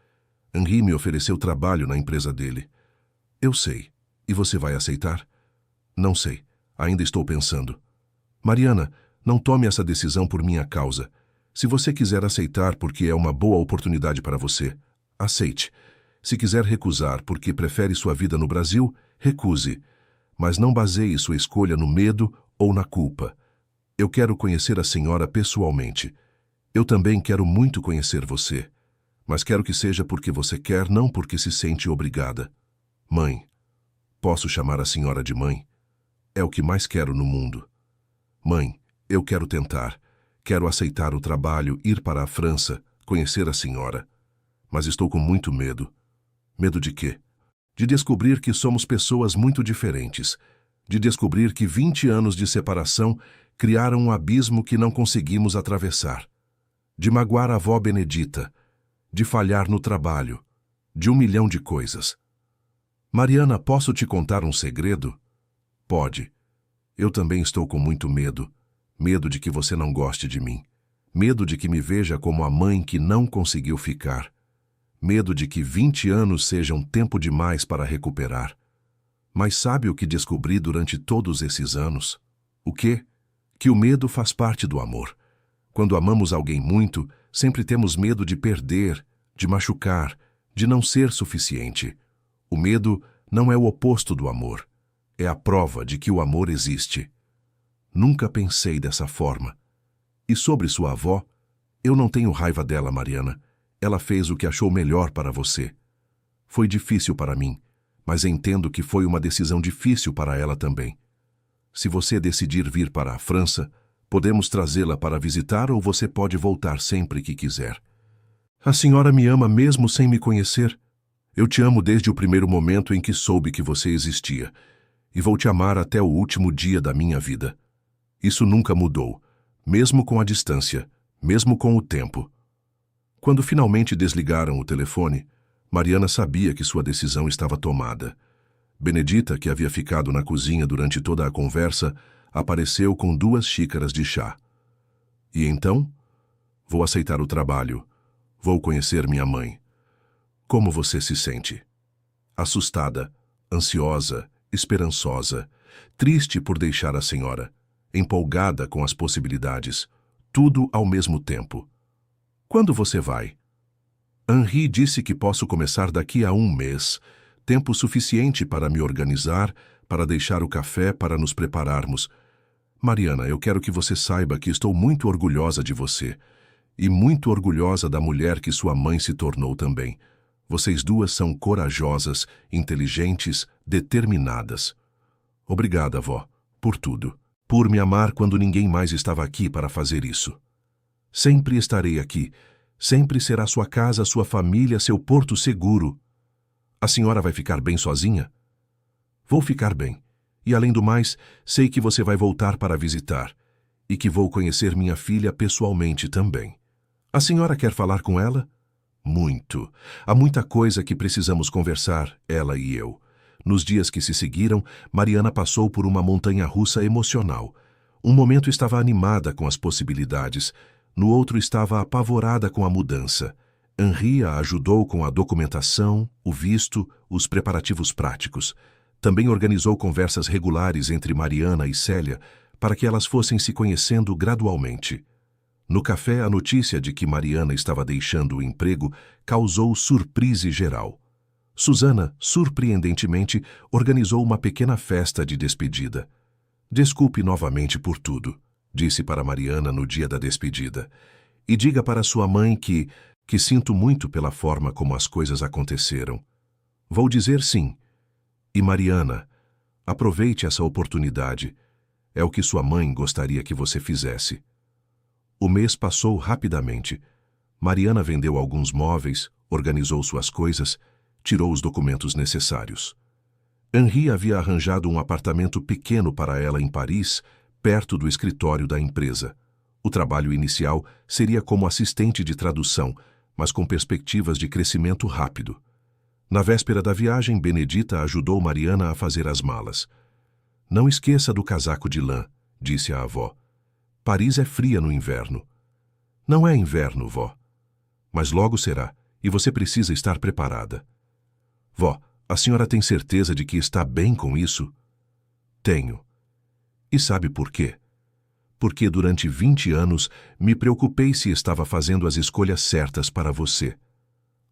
Henri me ofereceu trabalho na empresa dele. Eu sei. E você vai aceitar? Não sei. Ainda estou pensando. Mariana, não tome essa decisão por minha causa. Se você quiser aceitar porque é uma boa oportunidade para você, aceite. Se quiser recusar porque prefere sua vida no Brasil, recuse. Mas não baseie sua escolha no medo ou na culpa. Eu quero conhecer a senhora pessoalmente. Eu também quero muito conhecer você. Mas quero que seja porque você quer, não porque se sente obrigada. Mãe. Posso chamar a senhora de mãe? É o que mais quero no mundo. Mãe, eu quero tentar. Quero aceitar o trabalho, ir para a França, conhecer a senhora. Mas estou com muito medo. Medo de quê? De descobrir que somos pessoas muito diferentes. De descobrir que 20 anos de separação criaram um abismo que não conseguimos atravessar. De magoar a avó Benedita. De falhar no trabalho. De 1 milhão de coisas. Mariana, posso te contar um segredo? Pode. Eu também estou com muito medo. Medo de que você não goste de mim. Medo de que me veja como a mãe que não conseguiu ficar. Medo de que 20 anos sejam tempo demais para recuperar. Mas sabe o que descobri durante todos esses anos? O quê? Que o medo faz parte do amor. Quando amamos alguém muito, sempre temos medo de perder, de machucar, de não ser suficiente. O medo não é o oposto do amor. É a prova de que o amor existe. Nunca pensei dessa forma. E sobre sua avó, eu não tenho raiva dela, Mariana. Ela fez o que achou melhor para você. Foi difícil para mim, mas entendo que foi uma decisão difícil para ela também. Se você decidir vir para a França, podemos trazê-la para visitar ou você pode voltar sempre que quiser. A senhora me ama mesmo sem me conhecer? Eu te amo desde o primeiro momento em que soube que você existia, e vou te amar até o último dia da minha vida. Isso nunca mudou, mesmo com a distância, mesmo com o tempo. Quando finalmente desligaram o telefone, Mariana sabia que sua decisão estava tomada. Benedita, que havia ficado na cozinha durante toda a conversa, apareceu com 2 xícaras de chá. E então? Vou aceitar o trabalho. Vou conhecer minha mãe. Como você se sente? Assustada, ansiosa, esperançosa, triste por deixar a senhora, empolgada com as possibilidades, tudo ao mesmo tempo. Quando você vai? Henri disse que posso começar daqui a 1 mês, tempo suficiente para me organizar, para deixar o café, para nos prepararmos. Mariana, eu quero que você saiba que estou muito orgulhosa de você, e muito orgulhosa da mulher que sua mãe se tornou também. Vocês 2 são corajosas, inteligentes, determinadas. Obrigada, avó, por tudo. Por me amar quando ninguém mais estava aqui para fazer isso. Sempre estarei aqui. Sempre será sua casa, sua família, seu porto seguro. A senhora vai ficar bem sozinha? Vou ficar bem. E, além do mais, sei que você vai voltar para visitar. E que vou conhecer minha filha pessoalmente também. A senhora quer falar com ela? Muito. Há muita coisa que precisamos conversar, ela e eu. Nos dias que se seguiram, Mariana passou por uma montanha-russa emocional. Um momento estava animada com as possibilidades, no outro estava apavorada com a mudança. Henri a ajudou com a documentação, o visto, os preparativos práticos. Também organizou conversas regulares entre Mariana e Célia para que elas fossem se conhecendo gradualmente. No café, a notícia de que Mariana estava deixando o emprego causou surpresa geral. Susana, surpreendentemente, organizou uma pequena festa de despedida. Desculpe novamente por tudo, disse para Mariana no dia da despedida. E diga para sua mãe que sinto muito pela forma como as coisas aconteceram. Vou dizer sim. E Mariana, aproveite essa oportunidade. É o que sua mãe gostaria que você fizesse. O mês passou rapidamente. Mariana vendeu alguns móveis, organizou suas coisas tirou os documentos necessários. Henri havia arranjado um apartamento pequeno para ela em Paris, perto do escritório da empresa. O trabalho inicial seria como assistente de tradução, mas com perspectivas de crescimento rápido. Na véspera da viagem, Benedita ajudou Mariana a fazer as malas. "Não esqueça do casaco de lã", disse a avó. "Paris é fria no inverno." "Não é inverno, vó." "Mas logo será, e você precisa estar preparada." "Vó, a senhora tem certeza de que está bem com isso?" "Tenho." "E sabe por quê?" "Porque durante 20 anos me preocupei se estava fazendo as escolhas certas para você.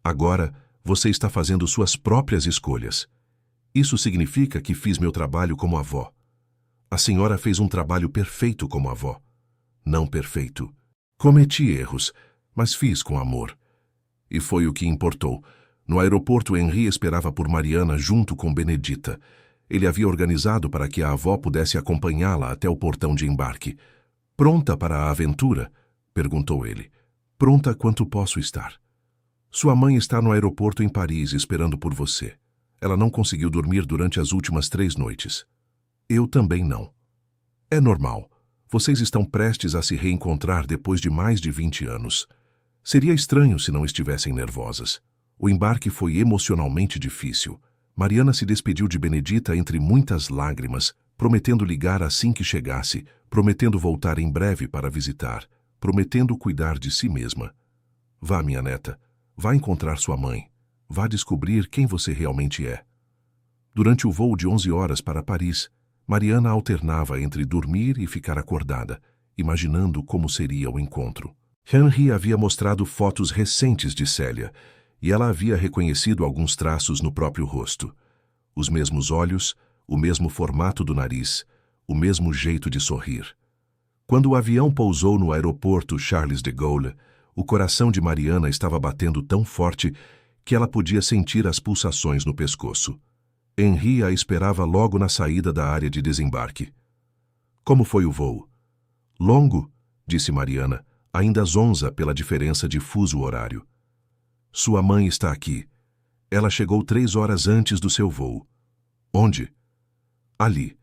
Agora, você está fazendo suas próprias escolhas. Isso significa que fiz meu trabalho como avó. A senhora fez um trabalho perfeito como avó. Não perfeito. Cometi erros, mas fiz com amor. E foi o que importou. No aeroporto, Henri esperava por Mariana junto com Benedita. Ele havia organizado para que a avó pudesse acompanhá-la até o portão de embarque. "Pronta para a aventura?" perguntou ele. "Pronta quanto posso estar. Sua mãe está no aeroporto em Paris esperando por você. Ela não conseguiu dormir durante as últimas 3 noites. Eu também não. É normal. Vocês estão prestes a se reencontrar depois de mais de 20 anos. Seria estranho se não estivessem nervosas. O embarque foi emocionalmente difícil. Mariana se despediu de Benedita entre muitas lágrimas, prometendo ligar assim que chegasse, prometendo voltar em breve para visitar, prometendo cuidar de si mesma. "Vá, minha neta. Vá encontrar sua mãe. Vá descobrir quem você realmente é." Durante o voo de 11 horas para Paris, Mariana alternava entre dormir e ficar acordada, imaginando como seria o encontro. Henri havia mostrado fotos recentes de Célia, e ela havia reconhecido alguns traços no próprio rosto. Os mesmos olhos, o mesmo formato do nariz, o mesmo jeito de sorrir. Quando o avião pousou no aeroporto Charles de Gaulle, o coração de Mariana estava batendo tão forte que ela podia sentir as pulsações no pescoço. Henri a esperava logo na saída da área de desembarque. "Como foi o voo?" "Longo", disse Mariana, ainda zonza pela diferença de fuso horário. "Sua mãe está aqui. Ela chegou 3 horas antes do seu voo." "Onde?" "Ali."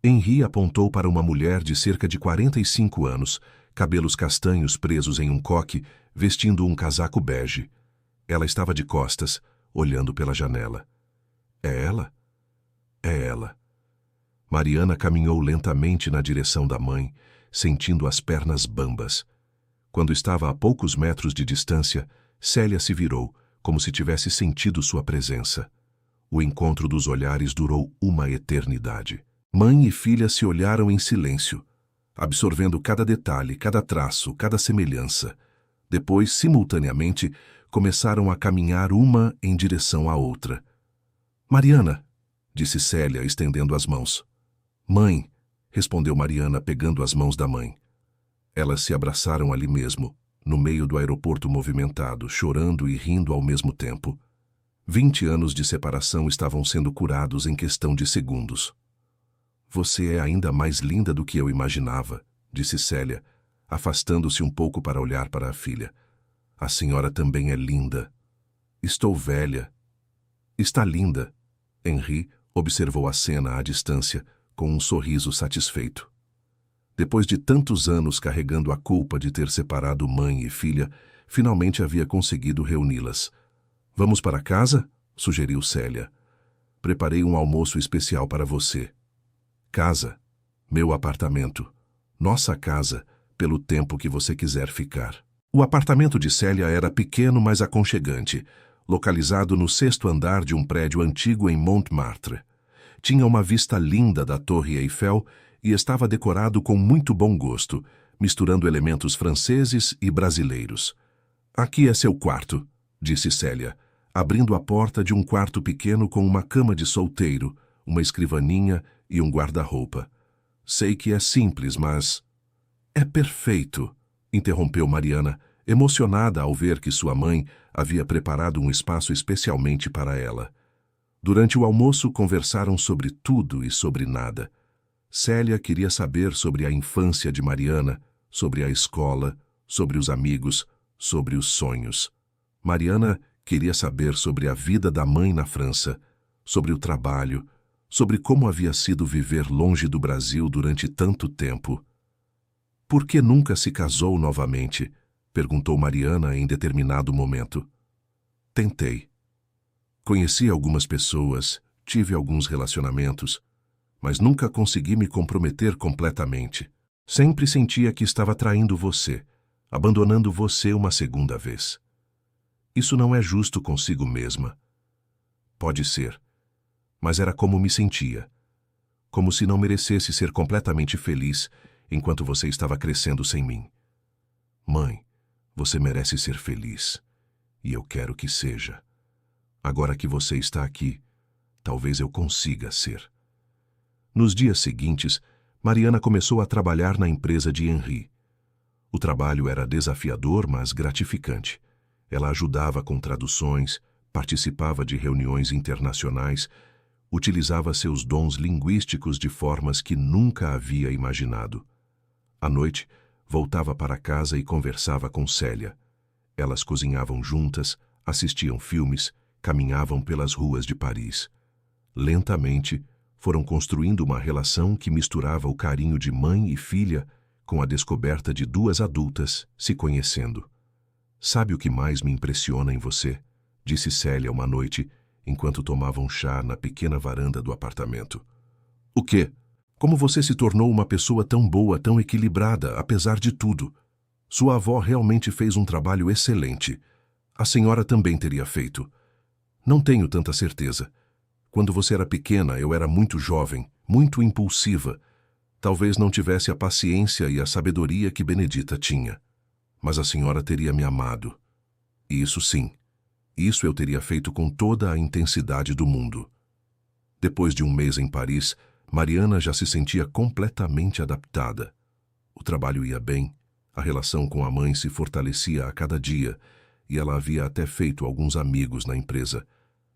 Henri apontou para uma mulher de cerca de 45 anos, cabelos castanhos presos em um coque, vestindo um casaco bege. Ela estava de costas, olhando pela janela. "É ela?" "É ela." Mariana caminhou lentamente na direção da mãe, sentindo as pernas bambas. Quando estava a poucos metros de distância, Célia se virou, como se tivesse sentido sua presença. O encontro dos olhares durou uma eternidade. Mãe e filha se olharam em silêncio, absorvendo cada detalhe, cada traço, cada semelhança. Depois, simultaneamente, começaram a caminhar uma em direção à outra. "Mariana", disse Célia, estendendo as mãos. "Mãe", respondeu Mariana, pegando as mãos da mãe. Elas se abraçaram ali mesmo, no meio do aeroporto movimentado, chorando e rindo ao mesmo tempo. 20 anos de separação estavam sendo curados em questão de segundos. "Você é ainda mais linda do que eu imaginava", disse Célia, afastando-se um pouco para olhar para a filha. "A senhora também é linda." "Estou velha." "Está linda." Henri observou a cena à distância, com um sorriso satisfeito. Depois de tantos anos carregando a culpa de ter separado mãe e filha, finalmente havia conseguido reuni-las. "Vamos para casa?" sugeriu Célia. "Preparei um almoço especial para você." "Casa?" "Meu apartamento. Nossa casa, pelo tempo que você quiser ficar." O apartamento de Célia era pequeno, mas aconchegante, localizado no 6º andar de um prédio antigo em Montmartre. Tinha uma vista linda da Torre Eiffel e estava decorado com muito bom gosto, misturando elementos franceses e brasileiros. "Aqui é seu quarto", disse Célia, abrindo a porta de um quarto pequeno com uma cama de solteiro, uma escrivaninha e um guarda-roupa. "Sei que é simples, mas..." "É perfeito", interrompeu Mariana, emocionada ao ver que sua mãe havia preparado um espaço especialmente para ela. Durante o almoço conversaram sobre tudo e sobre nada. Célia queria saber sobre a infância de Mariana, sobre a escola, sobre os amigos, sobre os sonhos. Mariana Queria saber sobre a vida da mãe na França, sobre o trabalho, sobre como havia sido viver longe do Brasil durante tanto tempo. Por que nunca se casou novamente? Perguntou Mariana em determinado momento. Tentei. Conheci algumas pessoas, tive alguns relacionamentos, mas nunca consegui me comprometer completamente. Sempre sentia que estava traindo você, abandonando você uma segunda vez. Isso não é justo consigo mesma. Pode ser, mas era como me sentia. Como se não merecesse ser completamente feliz enquanto você estava crescendo sem mim. Mãe, você merece ser feliz, e eu quero que seja. Agora que você está aqui, talvez eu consiga ser. Nos dias seguintes, Mariana começou a trabalhar na empresa de Henri. O trabalho era desafiador, mas gratificante. Ela ajudava com traduções, participava de reuniões internacionais, utilizava seus dons linguísticos de formas que nunca havia imaginado. À noite, voltava para casa e conversava com Célia. Elas cozinhavam juntas, assistiam filmes, caminhavam pelas ruas de Paris. Lentamente, foram construindo uma relação que misturava o carinho de mãe e filha com a descoberta de duas adultas se conhecendo. Sabe o que mais me impressiona em você? Disse Célia uma noite, enquanto tomavam chá na pequena varanda do apartamento. O quê? Como você se tornou uma pessoa tão boa, tão equilibrada, apesar de tudo. Sua avó realmente fez um trabalho excelente. A senhora também teria feito. Não tenho tanta certeza. Quando você era pequena, eu era muito jovem, muito impulsiva. Talvez não tivesse a paciência e a sabedoria que Benedita tinha. Mas a senhora teria me amado. Isso sim. Isso eu teria feito com toda a intensidade do mundo. Depois de um mês em Paris, Mariana já se sentia completamente adaptada. O trabalho ia bem, a relação com a mãe se fortalecia a cada dia, e ela havia até feito alguns amigos na empresa,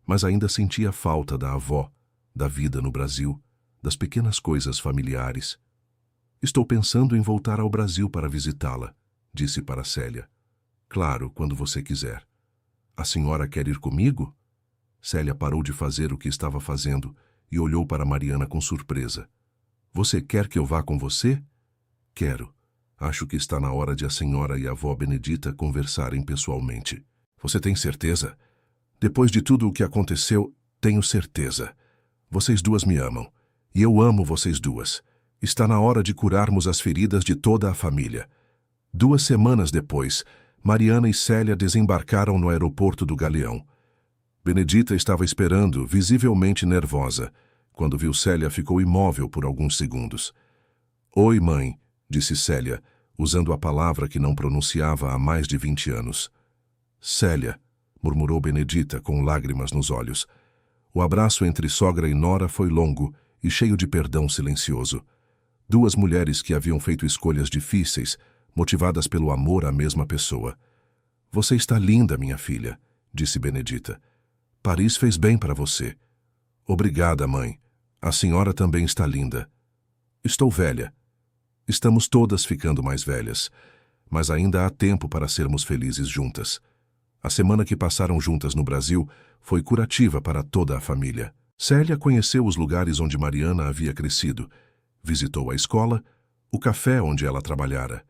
mas ainda sentia falta da avó, da vida no Brasil, das pequenas coisas familiares. Estou pensando em voltar ao Brasil para visitá-la, disse para Célia. Claro, quando você quiser. A senhora quer ir comigo? Célia parou de fazer o que estava fazendo e olhou para Mariana com surpresa. Você quer que eu vá com você? Quero. Acho que está na hora de a senhora e a avó Benedita conversarem pessoalmente. Você tem certeza? Depois de tudo o que aconteceu, tenho certeza. Vocês duas me amam. E eu amo vocês duas. Está na hora de curarmos as feridas de toda a família. 2 semanas depois, Mariana e Célia desembarcaram no aeroporto do Galeão. Benedita estava esperando, visivelmente nervosa. Quando viu Célia, ficou imóvel por alguns segundos. Oi, mãe, disse Célia, usando a palavra que não pronunciava há mais de 20 anos. Célia, murmurou Benedita com lágrimas nos olhos. O abraço entre sogra e nora foi longo e cheio de perdão silencioso. 2 mulheres que haviam feito escolhas difíceis, motivadas pelo amor à mesma pessoa. Você está linda, minha filha, disse Benedita. Paris fez bem para você. Obrigada, mãe. A senhora também está linda. Estou velha. Estamos todas ficando mais velhas, mas ainda há tempo para sermos felizes juntas. A semana que passaram juntas no Brasil foi curativa para toda a família. Célia conheceu os lugares onde Mariana havia crescido, visitou a escola, o café onde ela trabalhara.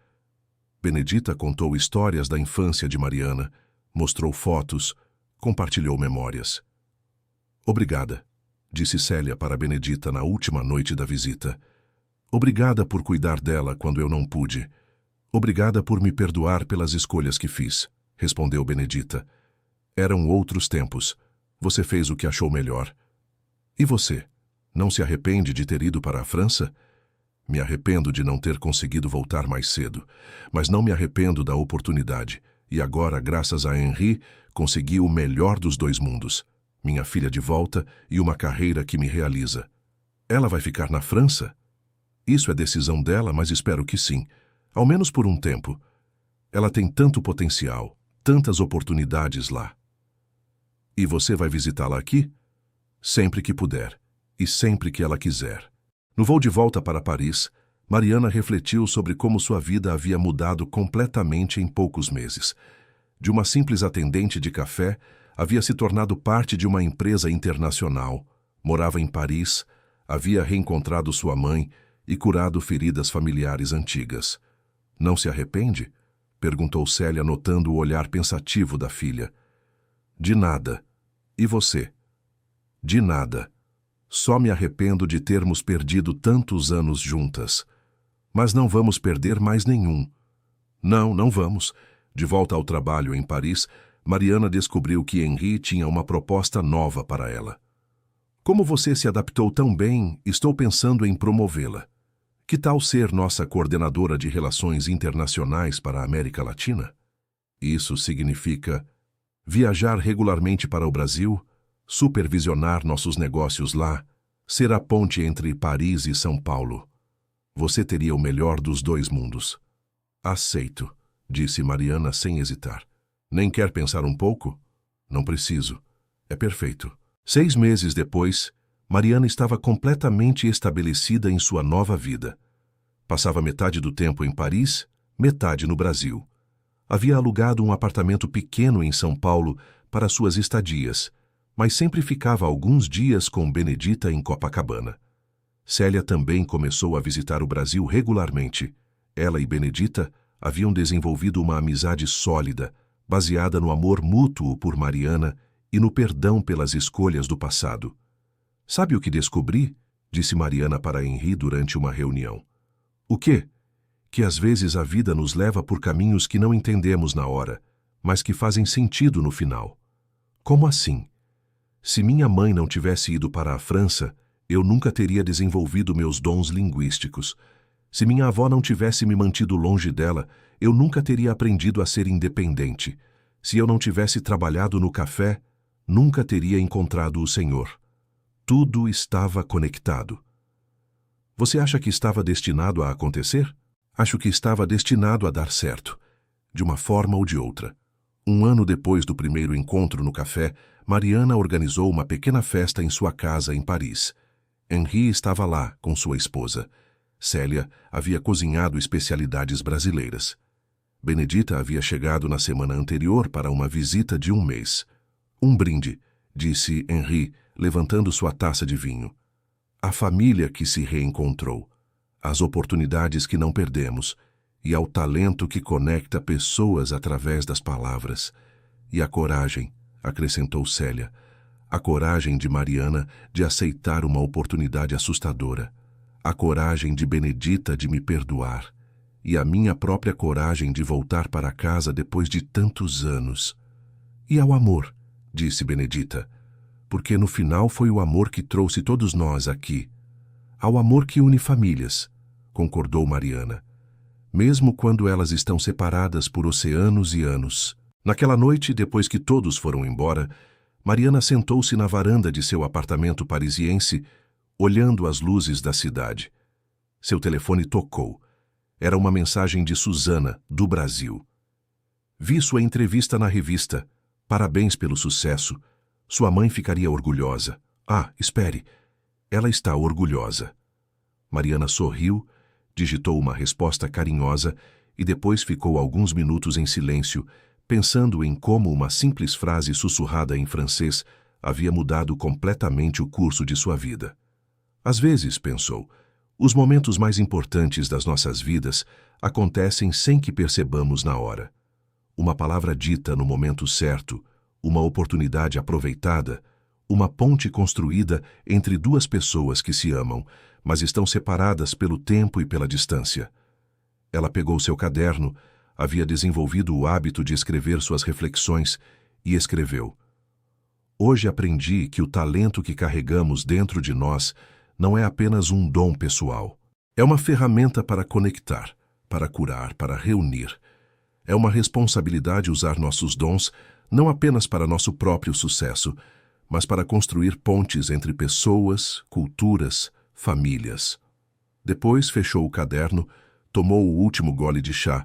Benedita contou histórias da infância de Mariana, mostrou fotos, compartilhou memórias. Obrigada, disse Célia para Benedita na última noite da visita. Obrigada por cuidar dela quando eu não pude. Obrigada por me perdoar pelas escolhas que fiz, respondeu Benedita. Eram outros tempos. Você fez o que achou melhor. E você? Não se arrepende de ter ido para a França? Me arrependo de não ter conseguido voltar mais cedo, mas não me arrependo da oportunidade. E agora, graças a Henri, consegui o melhor dos 2 mundos. Minha filha de volta e uma carreira que me realiza. Ela vai ficar na França? Isso é decisão dela, mas espero que sim. Ao menos por um tempo. Ela tem tanto potencial, tantas oportunidades lá. E você vai visitá-la aqui? Sempre que puder, e sempre que ela quiser. No voo de volta para Paris, Mariana refletiu sobre como sua vida havia mudado completamente em poucos meses. De uma simples atendente de café, Havia se tornado parte de uma empresa internacional, morava em Paris, havia reencontrado sua mãe e curado feridas familiares antigas. Não se arrepende? Perguntou Célia, notando o olhar pensativo da filha. De nada. E você? De nada. Só me arrependo de termos perdido tantos anos juntas. Mas não vamos perder mais nenhum. Não, não vamos. De volta ao trabalho em Paris, Mariana descobriu que Henri tinha uma proposta nova para ela. Como você se adaptou tão bem, estou pensando em promovê-la. Que tal ser nossa coordenadora de relações internacionais para a América Latina? Isso significa viajar regularmente para o Brasil, supervisionar nossos negócios lá, ser a ponte entre Paris e São Paulo. Você teria o melhor dos dois mundos. Aceito, disse Mariana sem hesitar. Nem quer pensar um pouco? Não preciso. É perfeito. 6 meses depois, Mariana estava completamente estabelecida em sua nova vida. Passava metade do tempo em Paris, metade no Brasil. Havia alugado um apartamento pequeno em São Paulo para suas estadias, mas sempre ficava alguns dias com Benedita em Copacabana. Célia também começou a visitar o Brasil regularmente. Ela e Benedita haviam desenvolvido uma amizade sólida, baseada no amor mútuo por Mariana e no perdão pelas escolhas do passado. Sabe o que descobri? Disse Mariana para Henri durante uma reunião. O quê? Que às vezes a vida nos leva por caminhos que não entendemos na hora, mas que fazem sentido no final. Como assim? Se minha mãe não tivesse ido para a França, eu nunca teria desenvolvido meus dons linguísticos. Se minha avó não tivesse me mantido longe dela, eu nunca teria aprendido a ser independente. Se eu não tivesse trabalhado no café, nunca teria encontrado o Senhor. Tudo estava conectado. Você acha que estava destinado a acontecer? Acho que estava destinado a dar certo, de uma forma ou de outra. 1 ano depois do primeiro encontro no café, Mariana organizou uma pequena festa em sua casa em Paris. Henri estava lá com sua esposa. Célia havia cozinhado especialidades brasileiras. Benedita havia chegado na semana anterior para uma visita de 1 mês. Um brinde, disse Henri, levantando sua taça de vinho. A família que se reencontrou, as oportunidades que não perdemos e ao talento que conecta pessoas através das palavras. E a coragem, acrescentou Célia, a coragem de Mariana de aceitar uma oportunidade assustadora. A coragem de Benedita de me perdoar e a minha própria coragem de voltar para casa depois de tantos anos. E ao amor, disse Benedita, porque no final foi o amor que trouxe todos nós aqui. Ao amor que une famílias, concordou Mariana, mesmo quando elas estão separadas por oceanos e anos. Naquela noite, depois que todos foram embora, Mariana sentou-se na varanda de seu apartamento parisiense, olhando as luzes da cidade. Seu telefone tocou. Era uma mensagem de Susana, do Brasil. Vi sua entrevista na revista. Parabéns pelo sucesso. Sua mãe ficaria orgulhosa. Ah, espere. Ela está orgulhosa. Mariana sorriu, digitou uma resposta carinhosa e depois ficou alguns minutos em silêncio, pensando em como uma simples frase sussurrada em francês havia mudado completamente o curso de sua vida. Às vezes, pensou, os momentos mais importantes das nossas vidas acontecem sem que percebamos na hora. Uma palavra dita no momento certo, uma oportunidade aproveitada, uma ponte construída entre 2 pessoas que se amam, mas estão separadas pelo tempo e pela distância. Ela pegou seu caderno, havia desenvolvido o hábito de escrever suas reflexões e escreveu: Hoje aprendi que o talento que carregamos dentro de nós não é apenas um dom pessoal. É uma ferramenta para conectar, para curar, para reunir. É uma responsabilidade usar nossos dons não apenas para nosso próprio sucesso, mas para construir pontes entre pessoas, culturas, famílias. Depois fechou o caderno, tomou o último gole de chá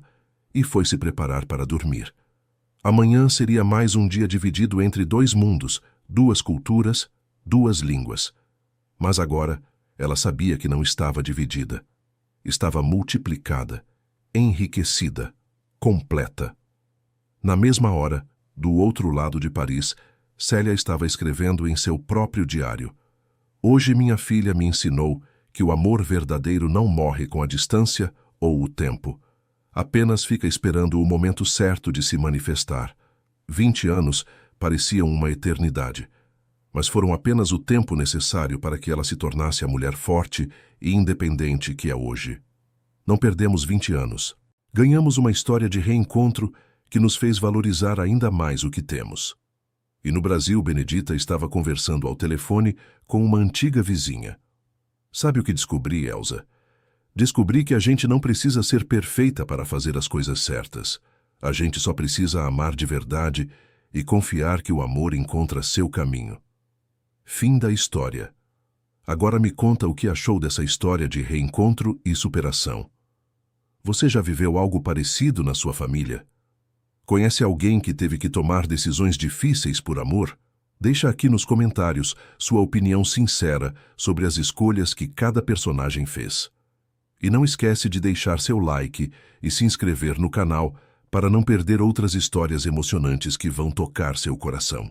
e foi se preparar para dormir. Amanhã seria mais um dia dividido entre 2 mundos, 2 culturas, 2 línguas. Mas agora, ela sabia que não estava dividida. Estava multiplicada, enriquecida, completa. Na mesma hora, do outro lado de Paris, Célia estava escrevendo em seu próprio diário. Hoje minha filha me ensinou que o amor verdadeiro não morre com a distância ou o tempo. Apenas fica esperando o momento certo de se manifestar. 20 anos pareciam uma eternidade, mas foram apenas o tempo necessário para que ela se tornasse a mulher forte e independente que é hoje. Não perdemos 20 anos. Ganhamos uma história de reencontro que nos fez valorizar ainda mais o que temos. E no Brasil, Benedita estava conversando ao telefone com uma antiga vizinha. Sabe o que descobri, Elsa? Descobri que a gente não precisa ser perfeita para fazer as coisas certas. A gente só precisa amar de verdade e confiar que o amor encontra seu caminho. Fim da história. Agora me conta o que achou dessa história de reencontro e superação. Você já viveu algo parecido na sua família? Conhece alguém que teve que tomar decisões difíceis por amor? Deixa aqui nos comentários sua opinião sincera sobre as escolhas que cada personagem fez. E não esquece de deixar seu like e se inscrever no canal para não perder outras histórias emocionantes que vão tocar seu coração.